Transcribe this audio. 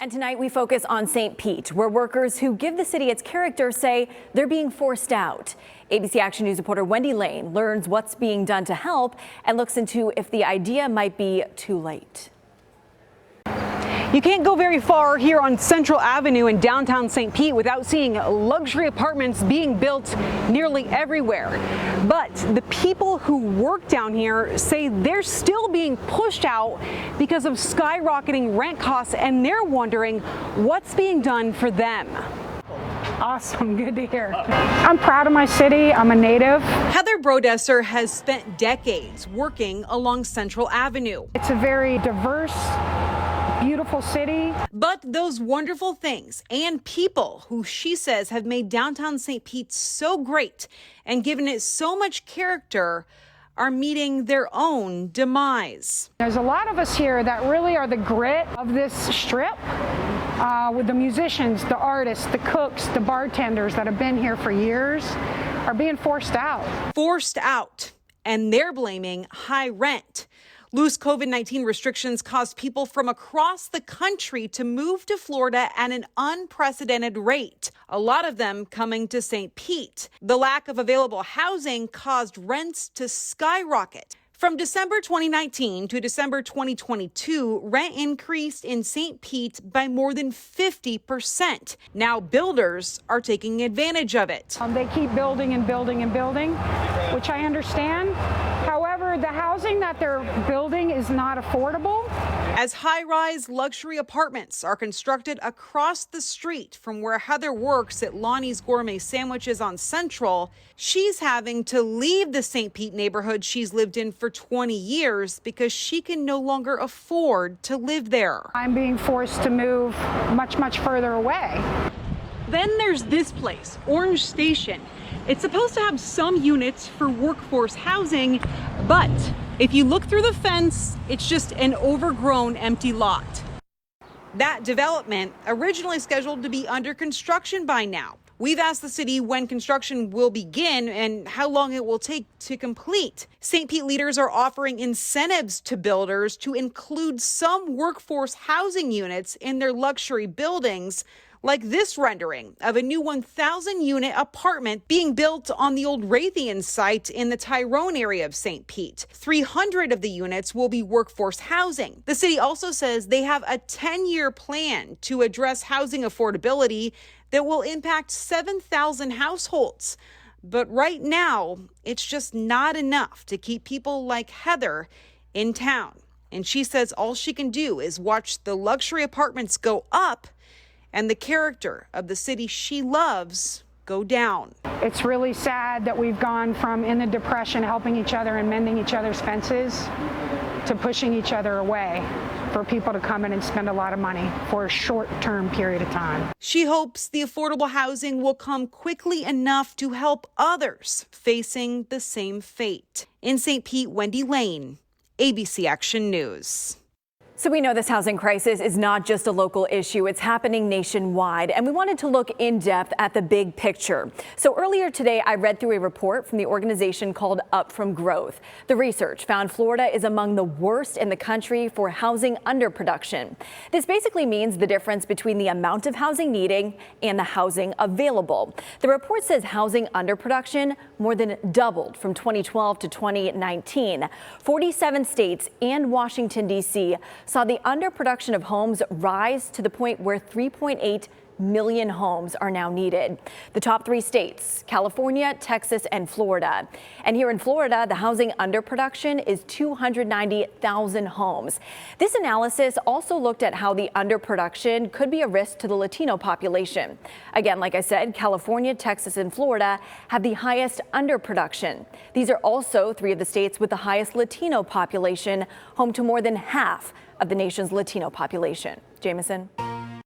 And tonight we focus on St. Pete, where workers who give the city its character say they're being forced out. ABC Action News reporter Wendy Lane learns what's being done to help and looks into if the idea might be too late. You can't go very far here on Central Avenue in downtown St. Pete without seeing luxury apartments being built nearly everywhere. But the people who work down here say they're still being pushed out because of skyrocketing rent costs, and they're wondering what's being done for them. Awesome, good to hear. I'm proud of my city. I'm a native. Heather Brodesser has spent decades working along Central Avenue. It's a very diverse, beautiful city. But those wonderful things and people who she says have made downtown St. Pete so great and given it so much character are meeting their own demise. There's a lot of us here that really are the grit of this strip. With the musicians, the artists, the cooks, the bartenders that have been here for years are being forced out. Forced out, and they're blaming high rent. Loose COVID-19 restrictions caused people from across the country to move to Florida at an unprecedented rate, a lot of them coming to St. Pete. The lack of available housing caused rents to skyrocket. From December 2019 to December 2022, rent increased in St. Pete by more than 50%. Now builders are taking advantage of it. They keep building and building and building, which I understand. However, the housing that they're building is not affordable. As high-rise luxury apartments are constructed across the street from where Heather works at Lonnie's Gourmet Sandwiches on Central, she's having to leave the St. Pete neighborhood she's lived in for 20 years because she can no longer afford to live there. I'm being forced to move much, much further away. Then there's this place, Orange Station. It's supposed to have some units for workforce housing, but if you look through the fence, it's just an overgrown empty lot. That development, originally scheduled to be under construction by now. We've asked the city when construction will begin and how long it will take to complete. St. Pete leaders are offering incentives to builders to include some workforce housing units in their luxury buildings, like this rendering of a new 1,000-unit apartment being built on the old Raytheon site in the Tyrone area of St. Pete. 300 of the units will be workforce housing. The city also says they have a 10-year plan to address housing affordability that will impact 7,000 households. But right now, it's just not enough to keep people like Heather in town. And she says all she can do is watch the luxury apartments go up and the character of the city she loves go down. It's really sad that we've gone from in the Depression helping each other and mending each other's fences to pushing each other away for people to come in and spend a lot of money for a short-term period of time. She hopes the affordable housing will come quickly enough to help others facing the same fate. In St. Pete, Wendy Lane, ABC Action News. So we know this housing crisis is not just a local issue, it's happening nationwide, and we wanted to look in depth at the big picture. So earlier today, I read through a report from the organization called Up From Growth. The research found Florida is among the worst in the country for housing underproduction. This basically means the difference between the amount of housing needed and the housing available. The report says housing underproduction more than doubled from 2012 to 2019. 47 states and Washington, D.C. saw the underproduction of homes rise to the point where 3.8 million homes are now needed. The top three states, California, Texas, and Florida. And here in Florida, the housing underproduction is 290,000 homes. This analysis also looked at how the underproduction could be a risk to the Latino population. Again, like I said, California, Texas, and Florida have the highest underproduction. These are also three of the states with the highest Latino population, home to more than half of the nation's Latino population. Jameson.